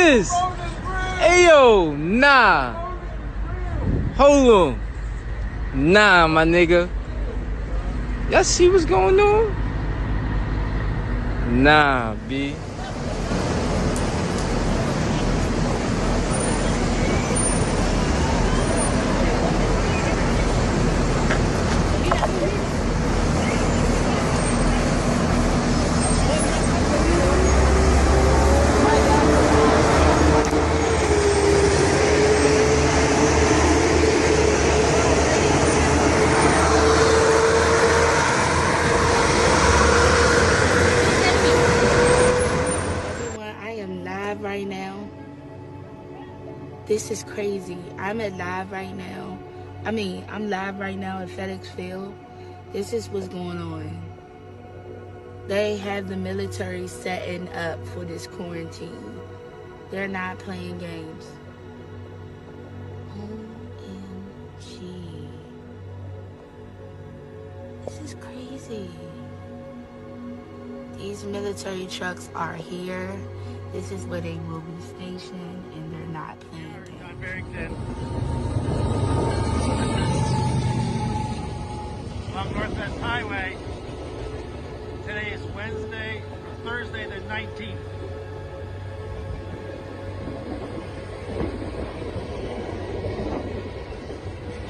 this? Ayo, nah. Hold on. Nah, my nigga. Y'all see what's going on? Nah, B. Right now, this is crazy. I'm live right now. I'm live right now at FedEx Field. This is what's going on. They have the military setting up for this quarantine. They're not playing games. OMG. This is crazy. These military trucks are here. This is where they will be stationed, and they're not playing games. Along Northwest Highway. Today is Thursday the 19th.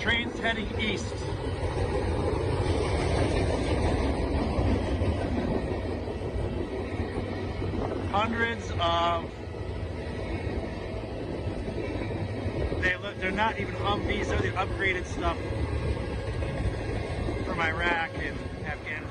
Trains heading east. Hundreds of, they're not even Humvees, they're the upgraded stuff from Iraq and Afghanistan.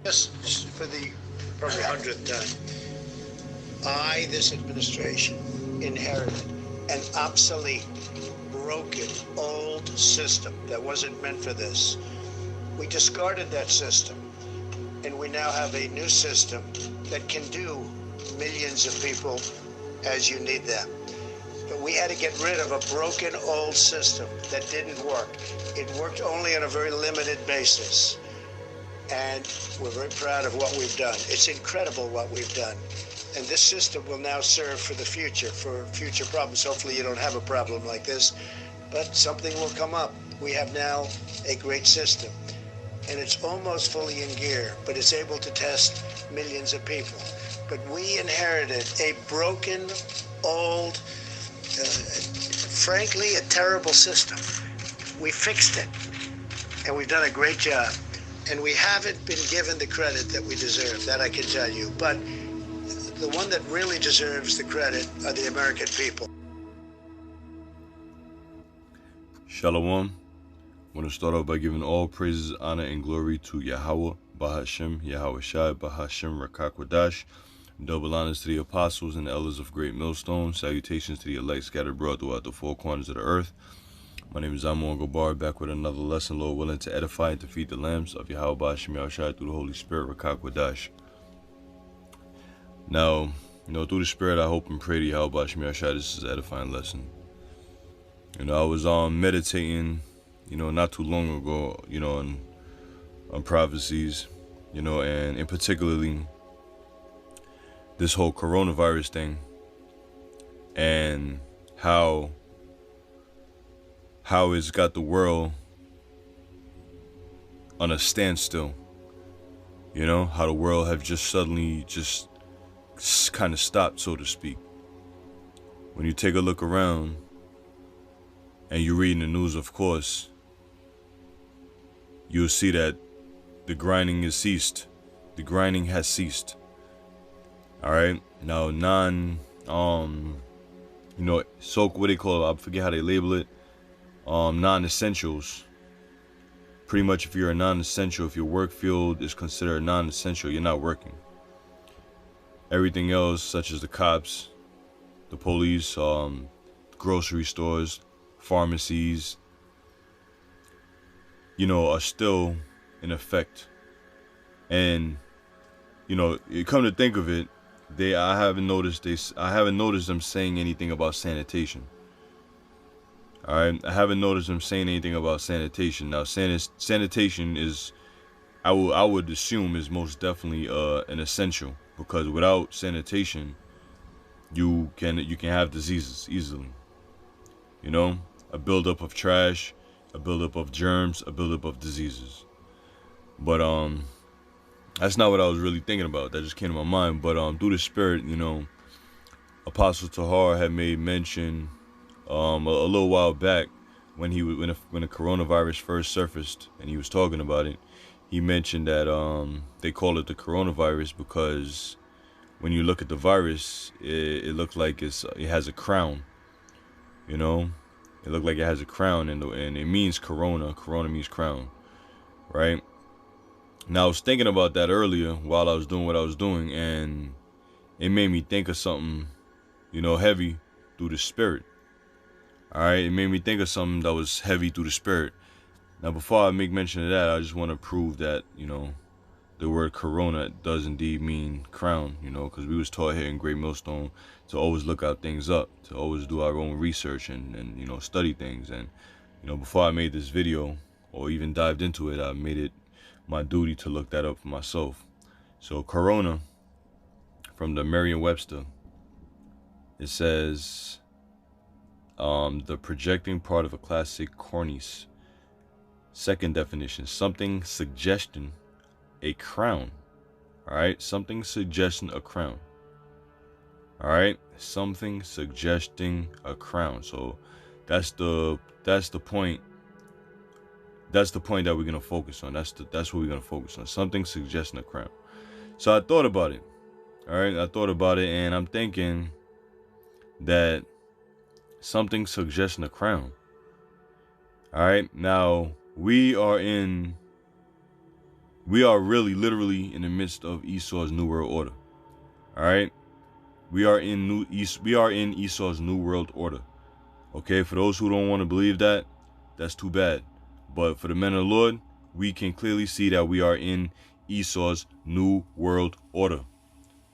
Just for the probably 100th time, this administration, inherited an obsolete, broken, old system that wasn't meant for this. We discarded that system, and we now have a new system that can do millions of people as you need them. But we had to get rid of a broken, old system that didn't work. It worked only on a very limited basis. And we're very proud of what we've done. It's incredible what we've done. And this system will now serve for the future, for future problems. Hopefully you don't have a problem like this, but something will come up. We have now a great system, and it's almost fully in gear, but it's able to test millions of people. But we inherited a broken, old, frankly, a terrible system. We fixed it, and we've done a great job. And we haven't been given the credit that we deserve, that I can tell you. But the one that really deserves the credit are the American people. Shalom. I want to start off by giving all praises, honor, and glory to Yahweh, Bahashem, Yahweh Shai, Bahashem, Rakakwadash. Double honors to the apostles and the elders of Great Millstone. Salutations to the elect scattered abroad throughout the four corners of the earth. My name is Amon Gabar, back with another lesson, Lord willing, to edify and to feed the lambs of Yahweh Bahashem Yahushai through the Holy Spirit, Rakakwadash. Now, through the Spirit, I hope and pray to Yahweh Bahashem Yahushai this is an edifying lesson. I was meditating, not too long ago, on prophecies, and in particularly this whole coronavirus thing, and how it's got the world on a standstill. How the world have just suddenly just kind of stopped, so to speak. When you take a look around and you read in the news, of course, you'll see that the grinding has ceased. The grinding has ceased. All right. Now, so what they call it, I forget how they label it. Non-essentials. Pretty much, if you're a non-essential, if your work field is considered non-essential, you're not working. Everything else, such as the cops, the police, grocery stores, pharmacies, are still in effect. And you come to think of it, I haven't noticed them saying anything about sanitation. All right, I haven't noticed them saying anything about sanitation. Now, sanitation is, I would assume, is most definitely an essential, because without sanitation, you can have diseases easily. A buildup of trash, a buildup of germs, a buildup of diseases. But that's not what I was really thinking about. That just came to my mind. But through the Spirit, Apostle Tahar had made mention a little while back when the coronavirus first surfaced, and he was talking about it. He mentioned that they call it the coronavirus because when you look at the virus, it looks like it has a crown. It looked like it has a crown, and it means corona. Corona means crown, right? Now, I was thinking about that earlier while I was doing what I was doing, and it made me think of something, heavy through the Spirit. All right, it made me think of something that was heavy through the Spirit. Now, before I make mention of that, I just want to prove that, the word corona does indeed mean crown, because we was taught here in Great Millstone to always look out things up, to always do our own research and study things. And, before I made this video or even dived into it, I made it my duty to look that up for myself. So corona, from the Merriam-Webster, it says the projecting part of a classic cornice. Second definition, something suggesting a crown. All right, something suggesting a crown. All right, something suggesting a crown. So that's the point. That's the point that we're gonna focus on. That's what we're gonna focus on. Something suggesting a crown. So I thought about it. All right, I thought about it, and I'm thinking that something suggesting a crown. All right, now we are really literally in the midst of Esau's New World Order. All right, we are in Esau's New World Order. Okay, for those who don't want to believe that, that's too bad. But for the men of the Lord, we can clearly see that we are in Esau's New World Order.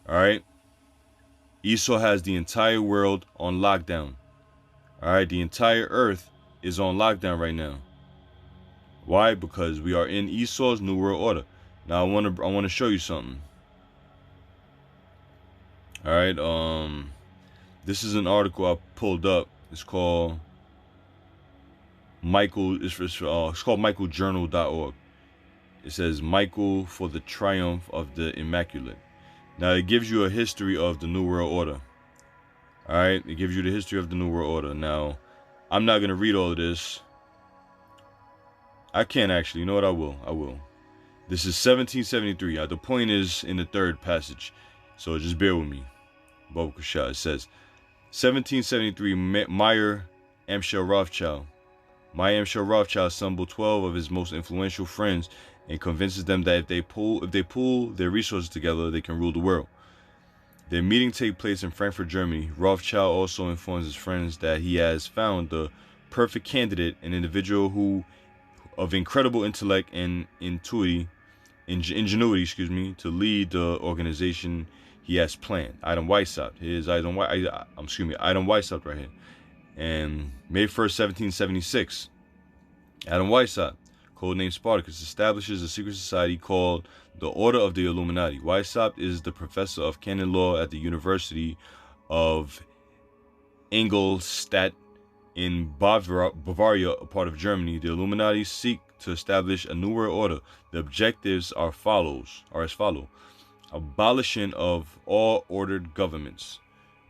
All right, Esau has the entire world on lockdown. All right, the entire earth is on lockdown right now. Why? Because we are in Esau's New World Order. Now I want to show you something. All right, this is an article I pulled up. It's called it's called michaeljournal.org. It says Michael for the Triumph of the Immaculate. Now it gives you a history of the New World Order. All right, it gives you the history of the New World Order. Now, I'm not gonna read all of this. I can actually. You know what? I will. This is 1773. The point is in the third passage, so just bear with me. Baba Kushah. It says 1773. Meyer Amschel Rothschild. Meyer Amschel Rothschild assembled 12 of his most influential friends and convinces them that if they pool their resources together, they can rule the world. Their meeting takes place in Frankfurt, Germany. Rothschild also informs his friends that he has found the perfect candidate, an individual who, of incredible intellect and ingenuity, to lead the organization he has planned. Idem Weishaupt. Here's Idem Weishaupt right here. And May 1st, 1776, Idem Weishaupt, codenamed Spartacus, establishes a secret society called the Order of the Illuminati. Weishaupt is the professor of canon law at the University of Ingolstadt in Bavaria, a part of Germany. The Illuminati seek to establish a new world order. The objectives are as follows: abolition of all ordered governments.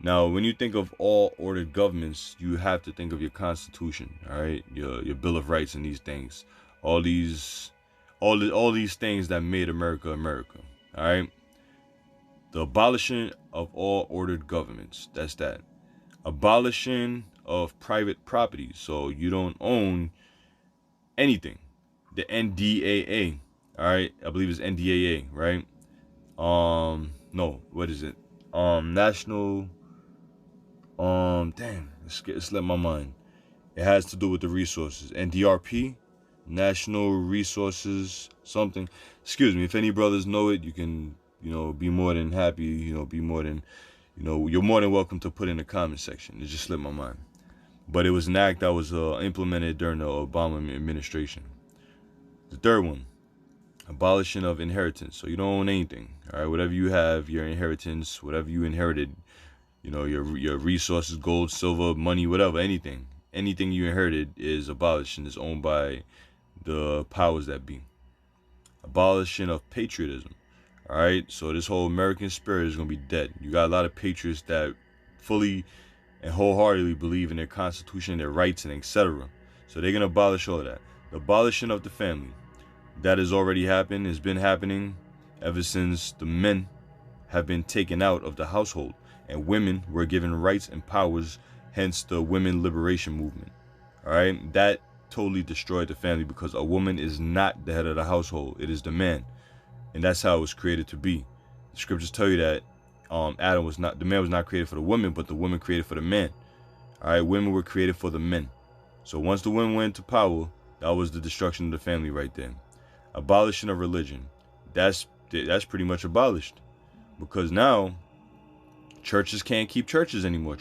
Now, when you think of all ordered governments, you have to think of your Constitution, all right, your Bill of Rights, and these things, all these things that made America America. All right. The abolition of all ordered governments. That's that. Abolition of private property. So you don't own anything. The NDAA. All right. I believe it's NDAA, right? No, what is it? National. Damn, it slipped my mind. It has to do with the resources. NDRP, National Resources something. Excuse me. If any brothers know it, you can, be more than happy. Be more than, you're more than welcome to put in the comment section. It just slipped my mind. But it was an act that was implemented during the Obama administration. The third one, abolition of inheritance. So you don't own anything. All right, whatever you have, your inheritance, whatever you inherited, your resources, gold, silver, money, whatever, anything you inherited is abolished and is owned by the powers that be. Abolition of patriotism. All right, so this whole American spirit is gonna be dead. You got a lot of patriots that fully and wholeheartedly believe in their constitution, their rights, and etc. So they're gonna abolish all of that. The abolition of the family. That has already happened, has been happening ever since the men have been taken out of the household and women were given rights and powers, hence the women liberation movement. All right, that totally destroyed the family because a woman is not the head of the household, it is the man, and that's how it was created to be. The scriptures tell you that the man was not created for the woman, but the woman created for the man. All right, women were created for the men. So once the women went into power, that was the destruction of the family right there. Abolition of religion. That's pretty much abolished, because now churches can't keep churches anymore.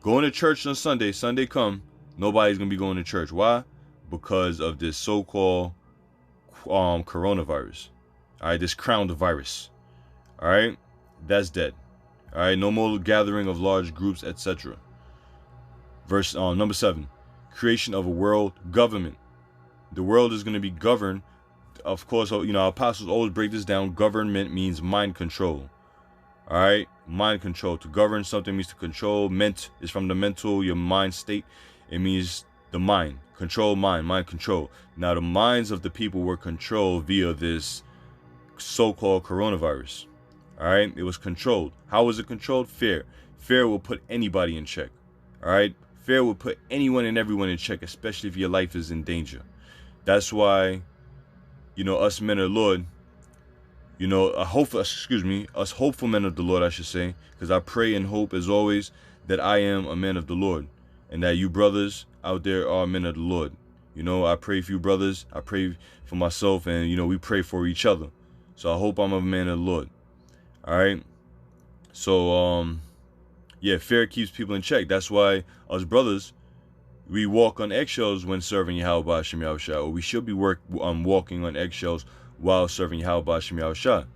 Going to church on Sunday come, nobody's gonna be going to church. Why? Because of this so-called coronavirus. All right, this crowned virus. All right, that's dead. All right, no more gathering of large groups, etc. Verse number 7, creation of a world government. The world is going to be governed. Of course, our apostles always break this down. Government means mind control. All right, mind control. To govern something means to control. Ment is from the mental, your mind state. It means the mind. Control mind control. Now, the minds of the people were controlled via this so-called coronavirus. All right, it was controlled. How was it controlled? Fear. Fear will put anybody in check. All right, fear will put anyone and everyone in check, especially if your life is in danger. That's why, us men of the Lord, us hopeful men of the Lord, I should say, because I pray and hope as always that I am a man of the Lord and that you brothers out there are men of the Lord. I pray for you brothers. I pray for myself, and, we pray for each other. So I hope I'm a man of the Lord. All right. So, fear keeps people in check. That's why us brothers, we walk on eggshells when serving Yahweh B'Shem Yahushua, or we should be walking on eggshells while serving Yahweh B'Shem Yahushua.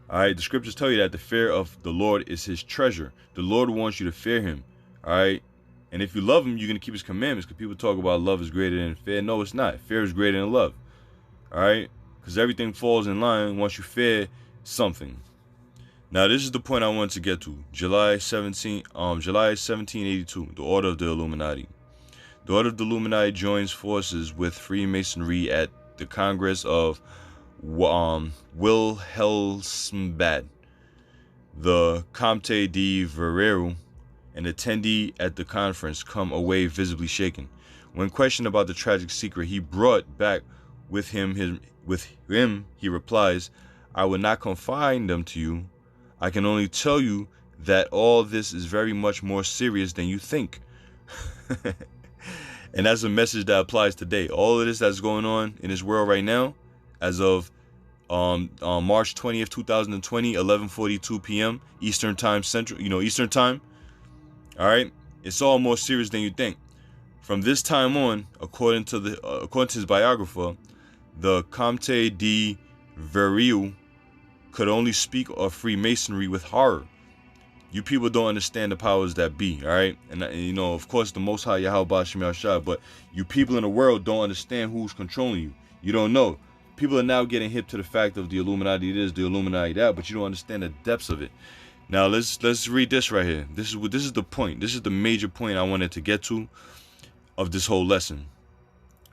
All right, the scriptures tell you that the fear of the Lord is his treasure. The Lord wants you to fear him. All right, and if you love him, you're going to keep his commandments, because people talk about love is greater than fear. No, it's not. Fear is greater than love. All right, because everything falls in line once you fear something. Now, this is the point I want to get to. July 1782, the Order of the Illuminati. The Order of the Illuminati joins forces with Freemasonry at the Congress of Wilhelmsbad. The Comte de Verreru, an attendee at the conference, come away visibly shaken. When questioned about the tragic secret he brought back with him, he replies, "I will not confide them to you. I can only tell you that all this is very much more serious than you think." And that's a message that applies today. All of this that's going on in this world right now, as of March 20th, 2020, 11:42 p.m. Eastern Time Central, Eastern Time. All right, it's all more serious than you think. From this time on, according to his biographer, the Comte de Verreru could only speak of Freemasonry with horror. You people don't understand the powers that be, all right? And of course, the Most High Yahweh B'Shem Yahushua, but you people in the world don't understand who's controlling you. You don't know. People are now getting hip to the fact of the Illuminati this, the Illuminati that, but you don't understand the depths of it. Now let's read this right here. This is the point. This is the major point I wanted to get to of this whole lesson.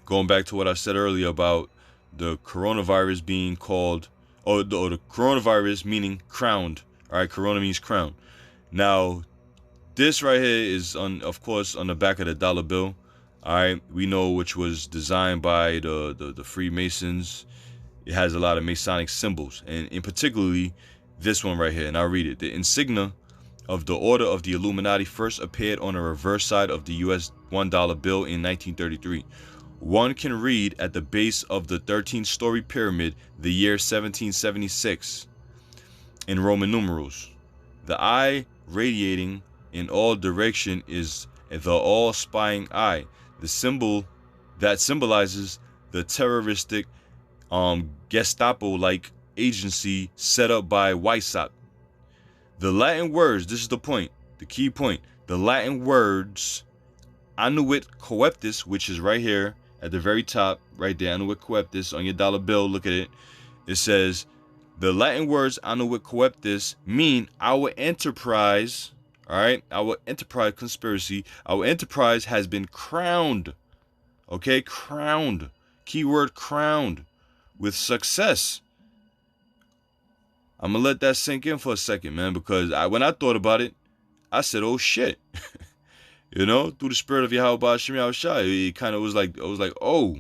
Going back to what I said earlier about the coronavirus being called or the coronavirus, meaning crowned. All right, corona means crown. Now, this right here is of course, on the back of the dollar bill. All right, we know which was designed by the Freemasons. It has a lot of Masonic symbols, and in particularly this one right here. And I'll read it. The insignia of the Order of the Illuminati first appeared on the reverse side of the US $1 bill in 1933. One can read at the base of the 13-story pyramid the year 1776 in Roman numerals. The eye radiating in all direction is the all-spying eye, the symbol that symbolizes the terroristic Gestapo-like agency set up by Weishaupt. The Latin words, this is the point, the key point. The Latin words annuit coeptis, which is right here at the very top, right there, annuit coeptis on your dollar bill, look at it. It says, the Latin words annuit coeptis mean our enterprise, all right, our enterprise conspiracy, our enterprise has been crowned, okay, crowned, keyword crowned, with success. I'm gonna let that sink in for a second, man, because when I thought about it, I said, oh shit. You know, through the spirit of Yahweh Ba'Shem Yahushua, it kind of was like, oh.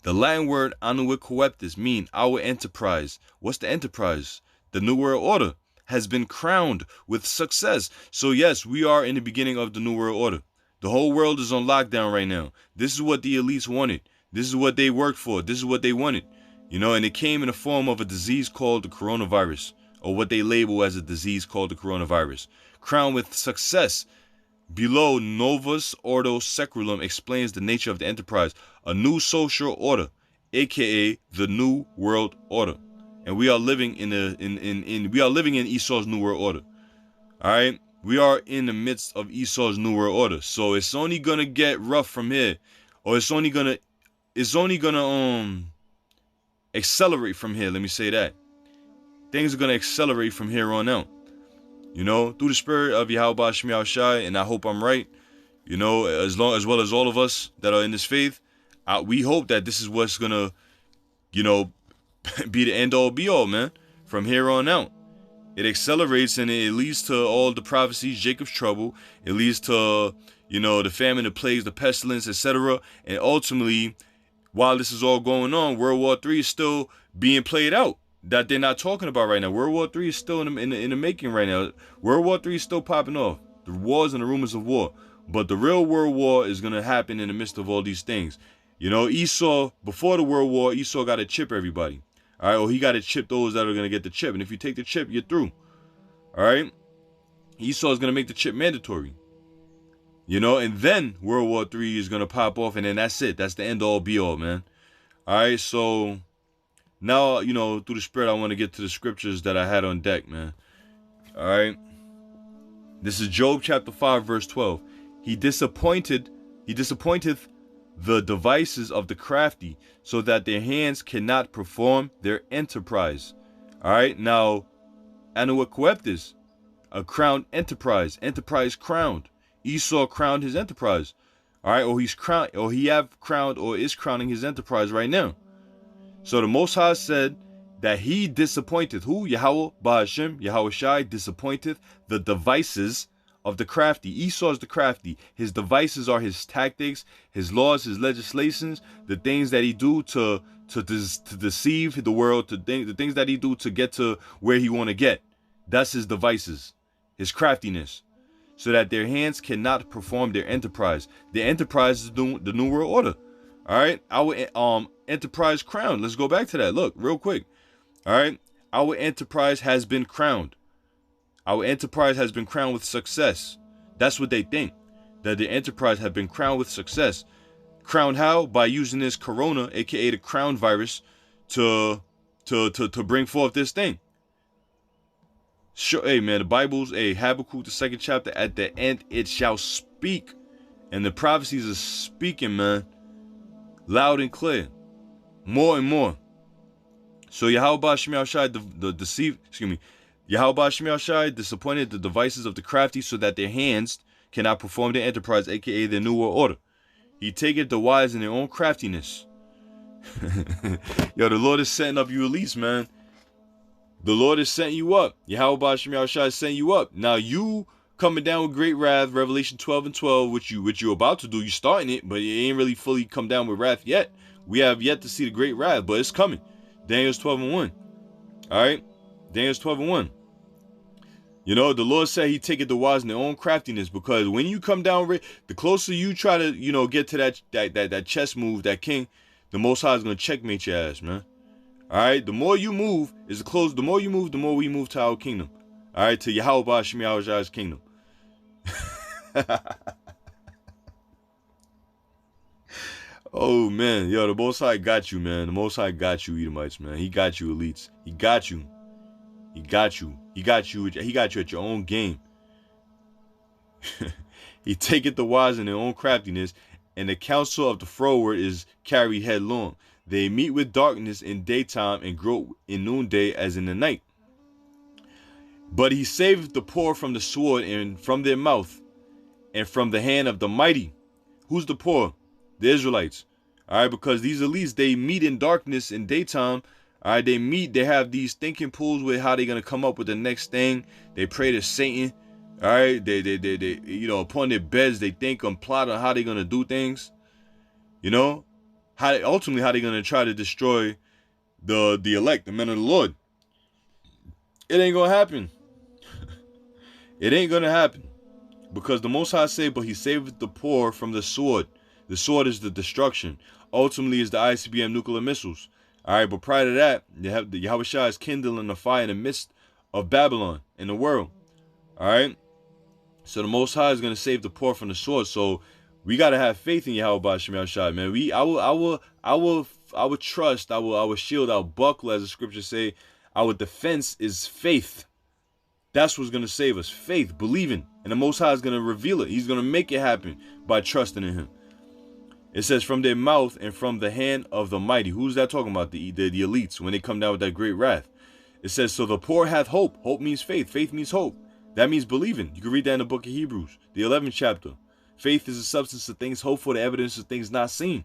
The Latin word annuit coeptis mean our enterprise. What's the enterprise? The New World Order has been crowned with success. So yes, we are in the beginning of the New World Order. The whole world is on lockdown right now. This is what the elites wanted. This is what they worked for. This is what they wanted. You know, and it came in the form of a disease called the coronavirus, or what they label as a disease called the coronavirus. Crowned with success. Below, Novus Ordo Secularum explains the nature of the enterprise, a new social order, aka the New World Order. And we are living in Esau's New World Order. All right? We are in the midst of Esau's New World Order. So it's only gonna get rough from here. Or it's only gonna accelerate from here. Let me say that. Things are gonna accelerate from here on out. You know, through the spirit of Yahweh Ba'Shem Yahushua, and I hope I'm right. You know, as well as all of us that are in this faith, we hope that this is what's gonna, you know, be the end all be all, man. From here on out. It accelerates and it leads to all the prophecies, Jacob's trouble. It leads to, you know, the famine, the plagues, the pestilence, etc. And ultimately, while this is all going on, World War III is still being played out. That they're not talking about right now. World War III is still in the making right now. World War III is still popping off. The wars and the rumors of war. But the real World War is going to happen in the midst of all these things. You know, Esau, before the World War, Esau got to chip everybody. All right, or he got to chip those that are going to get the chip. And if you take the chip, you're through. All right? Esau is going to make the chip mandatory. You know, and then World War III is going to pop off, and then that's it. That's the end all be all, man. All right, so now, you know, through the spirit, I want to get to the scriptures that I had on deck, man. All right? This is Job chapter 5, verse 12. He disappointeth the devices of the crafty, so that their hands cannot perform their enterprise. All right, now, annuit coeptis, a crowned enterprise, enterprise crowned. Esau crowned his enterprise. All right, or he's crowned, or he have crowned, or is crowning his enterprise right now. So the Most High said that he disappointeth who? Yahweh Ba'Shem Yahushua disappointeth the devices of the crafty. Esau is the crafty. His devices are his tactics, his laws, his legislations, the things that he do to deceive the world, the things that he do to get to where he want to get. That's his devices, his craftiness, so that their hands cannot perform their enterprise. Their enterprise is the New World Order. All right, our enterprise crowned. Let's go back to that. Look, real quick. All right, our enterprise has been crowned. Our enterprise has been crowned with success. That's what they think, that the enterprise have been crowned with success. Crowned how? By using this corona, aka the crown virus, to bring forth this thing. Sure, hey man, the Bible's Habakkuk the 2nd chapter. At the end, it shall speak, and the prophecies are speaking, man, loud and clear, more and more. So Yahweh Ba'Shem Yahushua Yahweh Ba'Shem Yahushua disappointed the devices of the crafty, so that their hands cannot perform their enterprise, aka their New World Order. He taketh the wise in their own craftiness. Yo, the Lord is setting up you elites, man. The Lord is setting you up. Yahweh Ba'Shem Yahushua is setting you up. Now you coming down with great wrath, Revelation 12 and 12, which you're about to do. You starting it, but it ain't really fully come down with wrath yet. We have yet to see the great wrath, but it's coming. Daniel's 12 and 1. All right, Daniel's 12 and 1. You know, the Lord said he taketh the wise in their own craftiness, because when you come down, the closer you try to, you know, get to that chess move, that king, the Most High is gonna checkmate your ass, man. All right, the more you move is the more you move, the more we move to our kingdom. All right, to Yahweh Ba'Shem Yahushua's kingdom. Oh man, yo, the Most High got you, man. The Most High got you, Edomites, man. He got you, elites. He got you. He got you. He got you. He got you at your own game. He taketh the wise in their own craftiness, and the counsel of the froward is carried headlong. They meet with darkness in daytime and grow in noonday as in the night. But he saveth the poor from the sword and from their mouth, and from the hand of the mighty. Who's the poor? The Israelites. All right, because these elites, they meet in darkness in daytime. All right, they have these thinking pools with how they're gonna come up with the next thing. They pray to Satan. All right, they you know, upon their beds, they think and plot on how they're gonna do things. You know, ultimately how they're gonna try to destroy the elect, the men of the Lord. It ain't gonna happen. It ain't gonna happen, because the Most High say, but he saveth the poor from the sword. The sword is the destruction. Ultimately, is the ICBM nuclear missiles. All right, but prior to that, you have the Yahushua is kindling the fire in the midst of Babylon in the world. All right, so the Most High is gonna save the poor from the sword. So we gotta have faith in Yahweh Ba'Shem Yahushua, man. Our trust, our shield, our buckler, as the scriptures say, our defense is faith. That's what's gonna save us. Faith, believing, and the Most High is gonna reveal it. He's gonna make it happen by trusting in Him. It says, from their mouth and from the hand of the mighty. Who's that talking about? The elites, when they come down with that great wrath. It says, so the poor hath hope. Hope means faith. Faith means hope. That means believing. You can read that in the book of Hebrews, the 11th chapter. Faith is the substance of things hoped for, the evidence of things not seen.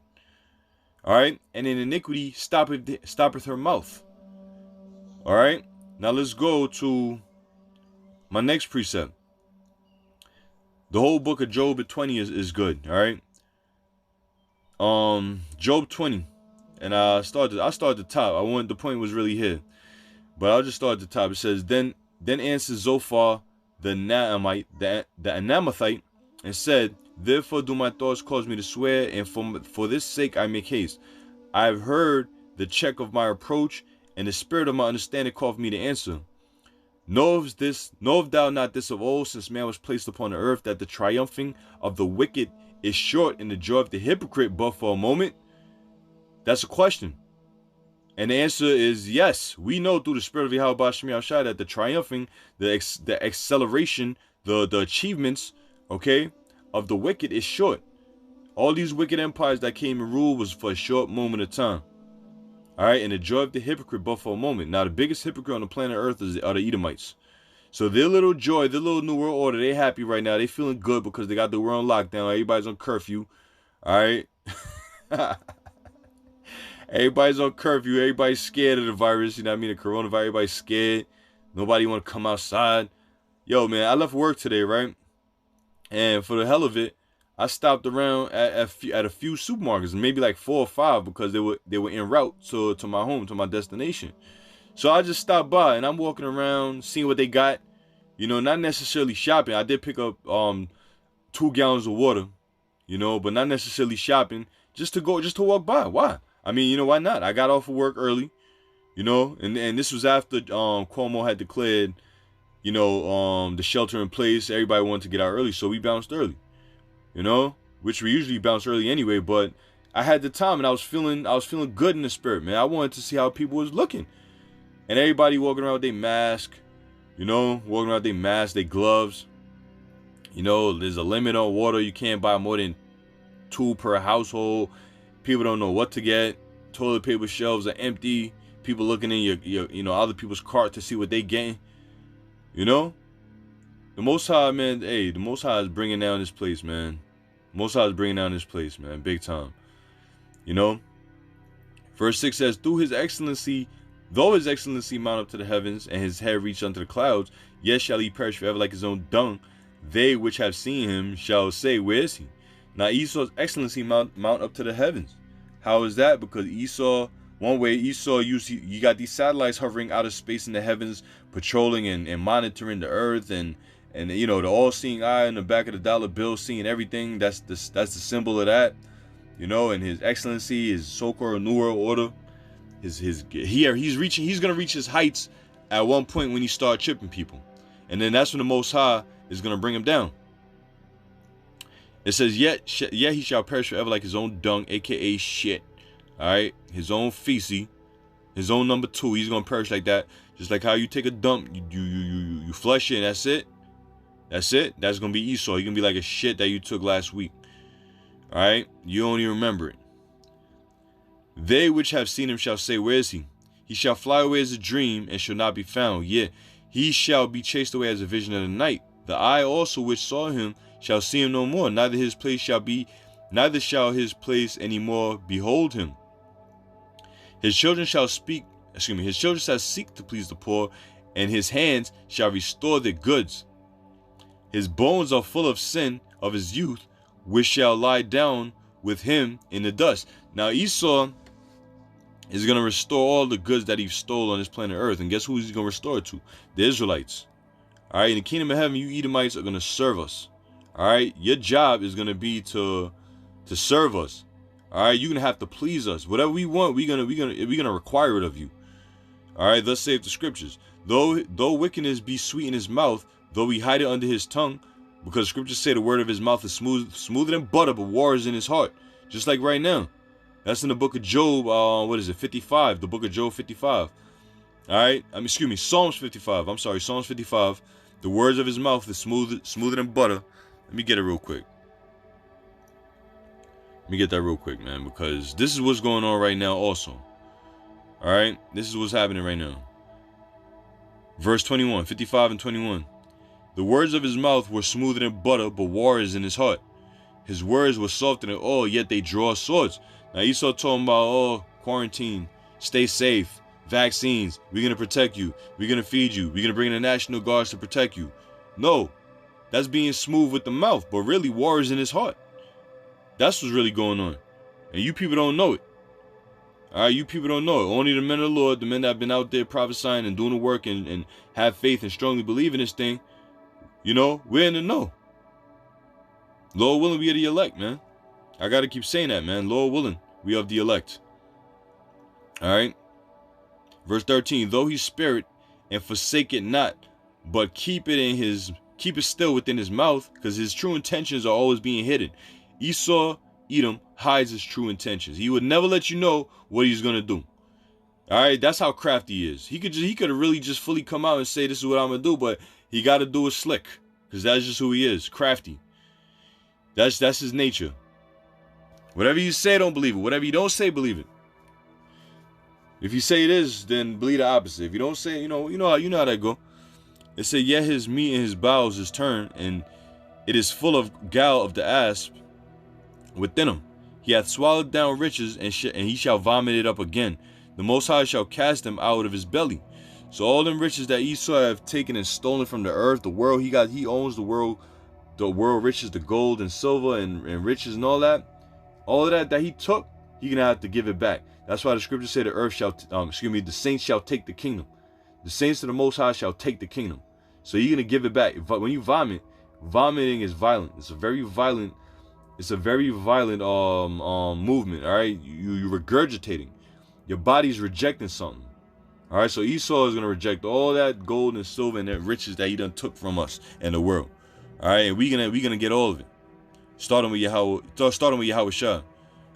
All right. And in iniquity stoppeth her mouth. All right. Now let's go to my next precept. The whole book of Job at 20 is good. All right. Job 20, and I started at the top. The point was really here, but I'll just start at the top. It says, then answered Zophar the Anamathite, and said, therefore do my thoughts cause me to swear, and for this sake I make haste. I have heard the check of my reproach, and the spirit of my understanding calleth me to answer. Knowest thou not this of old, since man was placed upon the earth, that the triumphing of the wicked is short, and the joy of the hypocrite but for a moment? That's a question. And the answer is yes. We know through the spirit of Yahweh Ba'Shem Yahushua that the triumphing, the acceleration, the achievements, okay, of the wicked is short. All these wicked empires that came and ruled was for a short moment of time. All right, and the joy of the hypocrite but for a moment. Now the biggest hypocrite on the planet Earth are the Edomites. So their little joy, their little new world order, they happy right now. They feeling good because they got the world on lockdown. Everybody's on curfew. All right. Everybody's on curfew. Everybody's scared of the virus. You know what I mean? The coronavirus. Everybody's scared. Nobody want to come outside. Yo, man, I left work today, right? And for the hell of it, I stopped around at a few supermarkets, maybe like 4 or 5, because they were en route to my home, to my destination. So I just stopped by, and I'm walking around, seeing what they got. You know, not necessarily shopping. I did pick up 2 gallons of water, you know, but not necessarily shopping. Just to walk by. Why? I mean, you know, why not? I got off of work early, you know, and this was after Cuomo had declared, you know, the shelter in place. Everybody wanted to get out early, so we bounced early, you know, which we usually bounce early anyway. But I had the time, and I was feeling good in the spirit, man. I wanted to see how people was looking. And everybody walking around with their mask, you know, their gloves. You know, there's a limit on water. You can't buy more than 2 per household. People don't know what to get. Toilet paper shelves are empty. People looking in your you know, other people's cart to see what they getting. You know, the Most High, man. Hey, the Most High is bringing down this place, man. Most High is bringing down this place, man, big time. You know, Verse 6 says, though his excellency mount up to the heavens, and his head reach unto the clouds, yet shall he perish forever like his own dung. They which have seen him shall say, where is he? Now Esau's excellency mount up to the heavens. How is that? Because Esau, one way Esau you got these satellites hovering out of space in the heavens, patrolling and monitoring the earth, and you know, the all-seeing eye in the back of the dollar bill, seeing everything. That's the symbol of that, you know. And his excellency, his so-called New World Order, he's gonna reach his heights at one point when he start chipping people, and then that's when the Most High is gonna bring him down. It says, yet he shall perish forever like his own dung, aka shit. All right, his own feces, his own number 2. He's gonna perish like that, just like how you take a dump, you flush it, and that's it. That's it. That's gonna be Esau. He's gonna be like a shit that you took last week. All right, you don't even remember it. They which have seen him shall say, where is he? He shall fly away as a dream and shall not be found. Yet he shall be chased away as a vision of the night. The eye also which saw him shall see him no more. Neither shall his place any more behold him. His children shall seek to please the poor, and his hands shall restore their goods. His bones are full of sin of his youth, which shall lie down with him in the dust. Now Esau is going to restore all the goods that he stole on this planet Earth. And guess who he's going to restore it to? The Israelites. All right, in the kingdom of heaven, you Edomites are going to serve us. All right, your job is going to be to serve us. All right, you're going to have to please us. Whatever we want, we're going to require it of you. All right, thus saith the scriptures. Though wickedness be sweet in his mouth, though he hide it under his tongue, because scriptures say the word of his mouth is smoother than butter, but war is in his heart. Just like right now. That's in the book of Job, 55, the book of Job 55. All right, Psalms 55. I'm sorry, Psalms 55. The words of his mouth is smoother than butter. Let me get it real quick. Let me get that real quick, man, because this is what's going on right now also. All right, this is what's happening right now. Verse 21, 55 and 21. The words of his mouth were smoother than butter, but war is in his heart. His words were softer than oil, yet they draw swords. Now Esau talking about, quarantine, stay safe, vaccines, we're going to protect you, we're going to feed you, we're going to bring in the National Guards to protect you. No, that's being smooth with the mouth, but really war is in his heart. That's what's really going on. And you people don't know it. All right, you people don't know it. Only the men of the Lord, the men that have been out there prophesying and doing the work and have faith and strongly believe in this thing, you know, we're in the know. Lord willing, we are the elect, man. I got to keep saying that, man. Lord willing, we are the elect. All right. Verse 13, though he spare it and forsake it not, but keep it still within his mouth, because his true intentions are always being hidden. Esau, Edom, hides his true intentions. He would never let you know what he's going to do. All right, that's how crafty he is. He could have really just fully come out and say, this is what I'm going to do, but he got to do it slick, because that's just who he is, crafty. That's his nature. Whatever you say, don't believe it. Whatever you don't say, believe it. If you say it is, then believe the opposite. If you don't say, you know how that go. It said, yet his meat and his bowels is turned, and it is full of gall of the asp within him. He hath swallowed down riches, and he shall vomit it up again. The Most High shall cast him out of his belly. So all them riches that Esau have taken and stolen from the earth, the world, he owns the world riches, the gold and silver and riches and all that. All of that he took, he's gonna have to give it back. That's why the scriptures say the saints shall take the kingdom. The saints of the Most High shall take the kingdom. So you're gonna give it back. When you vomit, vomiting is violent. It's a very violent movement. All right, you're regurgitating. Your body's rejecting something. All right, so Esau is gonna reject all that gold and silver and that riches that he done took from us and the world. All right, and we're gonna get all of it. Starting with Yahweh Shah.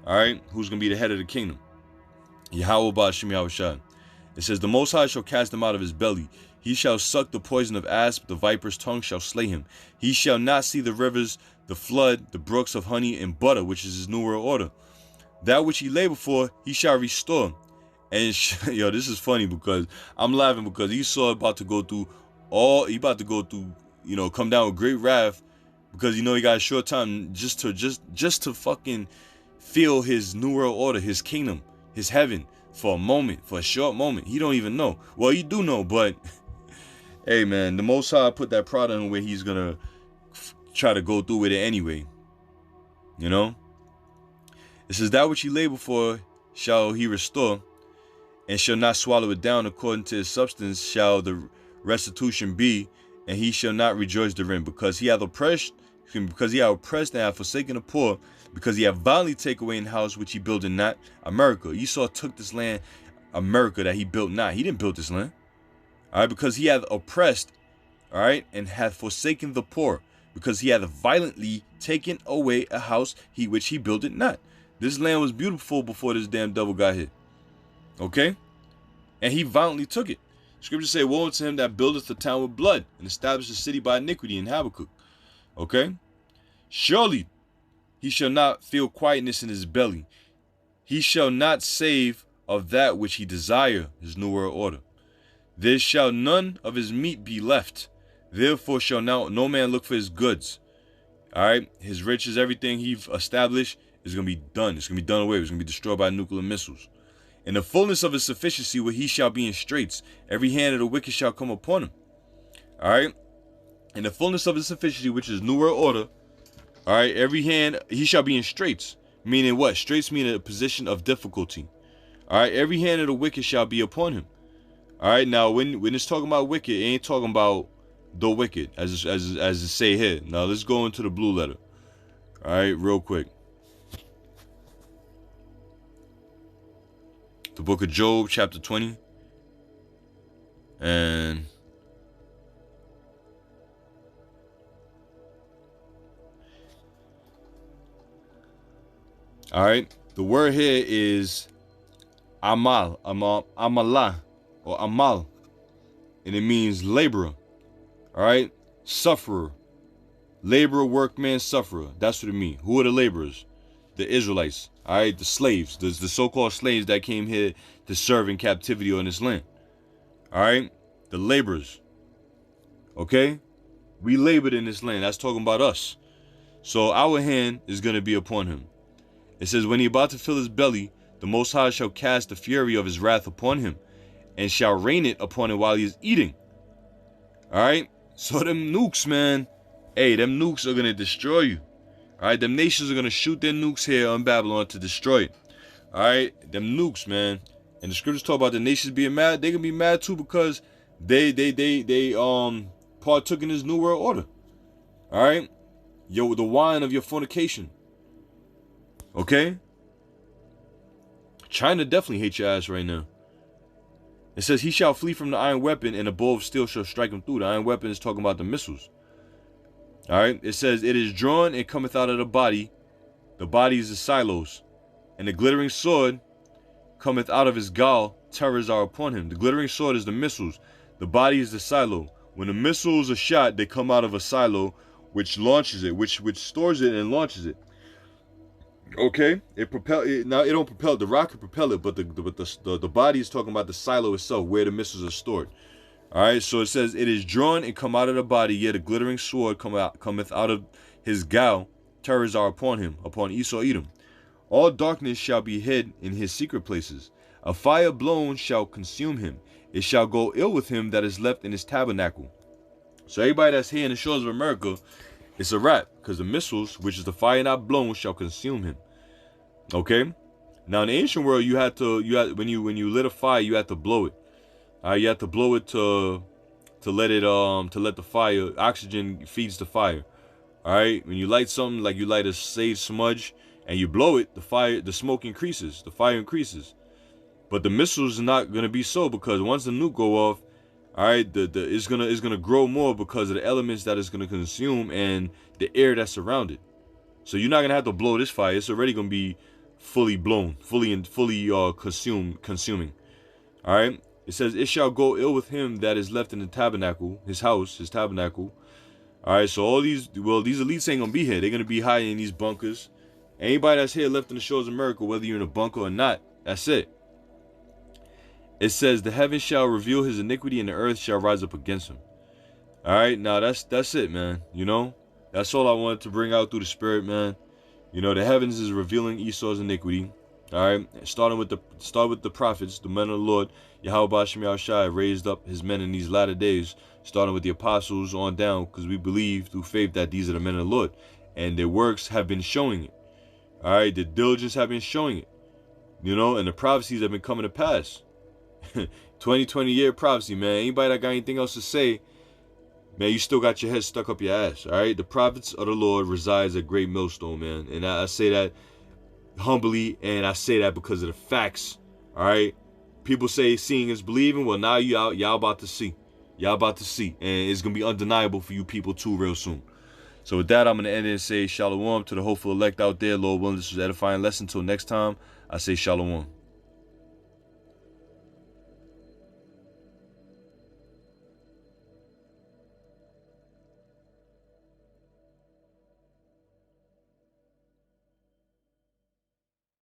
All right, who's gonna be the head of the kingdom? Yahweh Ba'ashem Yahweh Shah. It says, the Most High shall cast him out of his belly. He shall suck the poison of asp, the viper's tongue shall slay him. He shall not see the rivers, the flood, the brooks of honey and butter, which is his new world order. That which he lay before, he shall restore. And yo, this is funny because I'm laughing because Esau about to go through, come down with great wrath, because he got a short time just to fucking feel his new world order, his kingdom. his heaven for a moment, for a short moment. He don't even know. Well, you do know, but hey, man, the Most High put that pride on him where he's gonna try to go through with it anyway. You know? It says, that which he labor for shall he restore, and shall not swallow it down. According to his substance shall the restitution be, and he shall not rejoice therein, because he hath oppressed and hath forsaken the poor, because he hath violently taken away in the house which he builded not. America. Esau took this land, America, that he built not. He didn't build this land. All right, because he hath oppressed, all right, and hath forsaken the poor, because he hath violently taken away a house which he builded not. This land was beautiful before this damn devil got here. Okay? And he violently took it. Scriptures say, woe unto him that buildeth the town with blood, and established the city by iniquity in Habakkuk. Okay? Surely he shall not feel quietness in his belly. He shall not save of that which he desire, his new world order. There shall none of his meat be left. Therefore shall now no man look for his goods. All right? His riches, everything he established is going to be done. It's going to be done away. It's going to be destroyed by nuclear missiles. In the fullness of his sufficiency where he shall be in straits, every hand of the wicked shall come upon him. All right? In the fullness of his sufficiency, which is new world order, all right, every hand, he shall be in straits. Meaning what? Straits mean a position of difficulty. All right? Every hand of the wicked shall be upon him. All right? Now, when it's talking about wicked, it ain't talking about the wicked, as it say here. Now, let's go into the blue letter. All right? Real quick. The book of Job, chapter 20. And all right, the word here is amal, amalah, or amal, and it means laborer. All right, sufferer, laborer, workman, sufferer. That's what it means. Who are the laborers? The Israelites. All right, the slaves, the so-called slaves that came here to serve in captivity on this land. All right, the laborers. Okay, we labored in this land. That's talking about us. So our hand is going to be upon him. It says, when he about to fill his belly, the Most High shall cast the fury of his wrath upon him, and shall rain it upon him while he is eating. All right, so them nukes, man. Hey, them nukes are going to destroy you. All right, them nations are going to shoot their nukes here on Babylon to destroy it. All right, them nukes, man. And the scriptures talk about the nations being mad. They going to be mad too because they partook in this new world order. All right, yo, the wine of your fornication. Okay? China definitely hates your ass right now. It says, he shall flee from the iron weapon, and a bow of steel shall strike him through. The iron weapon is talking about the missiles. Alright? It says, it is drawn and cometh out of the body. The body is the silos. And the glittering sword cometh out of his gall. Terrors are upon him. The glittering sword is the missiles. The body is the silo. When the missiles are shot, they come out of a silo, which launches it, which stores it and launches it. Okay, now it don't propel the rocket, propel it, but the body is talking about the silo itself, where the missiles are stored. All right, so it says, it is drawn and come out of the body, yet a glittering sword cometh out of his gall. Terrors are upon him, upon Esau Edom. All darkness shall be hid in his secret places. A fire blown shall consume him. It shall go ill with him that is left in his tabernacle. So everybody that's here in the shores of America, it's a wrap, because the missiles, which is the fire not blown, shall consume him. Okay? Now in the ancient world, when you lit a fire, you had to blow it. You have to blow it to let the fire, oxygen feeds the fire. All right? When you light something, like you light a sage smudge and you blow it, the smoke increases, the fire increases. But the missiles are not gonna be so, because once the nuke go off, all right, it's gonna grow more because of the elements that it's gonna consume and the air that's surrounded. So you're not gonna have to blow this fire. It's already gonna be fully blown, fully consuming. All right. It says, it shall go ill with him that is left in the tabernacle, his house, his tabernacle. All right. So all these elites ain't gonna be here. They're gonna be hiding in these bunkers. Anybody that's here left in the shores of America, whether you're in a bunker or not, that's it. It says, the heavens shall reveal his iniquity, and the earth shall rise up against him. All right, now that's it, man. You know, that's all I wanted to bring out through the spirit, man. You know, the heavens is revealing Esau's iniquity. All right, start with the prophets, the men of the Lord. Yahweh Ba'ashem Yahushua raised up his men in these latter days, starting with the apostles on down, because we believe through faith that these are the men of the Lord, and their works have been showing it. All right, the diligence have been showing it, you know, and the prophecies have been coming to pass. 2020 year prophecy, man. Anybody that got anything else to say, man, you still got your head stuck up your ass. All right, the prophets of the Lord resides at Great Millstone, man, and I say that humbly, and I say that because of the facts. All right, people say seeing is believing. Well, now y'all about to see, and it's gonna be undeniable for you people too real soon. So with that, I'm gonna end it and say shalom to the hopeful elect out there. Lord willing, this was an edifying lesson. Until next time, I say shalom.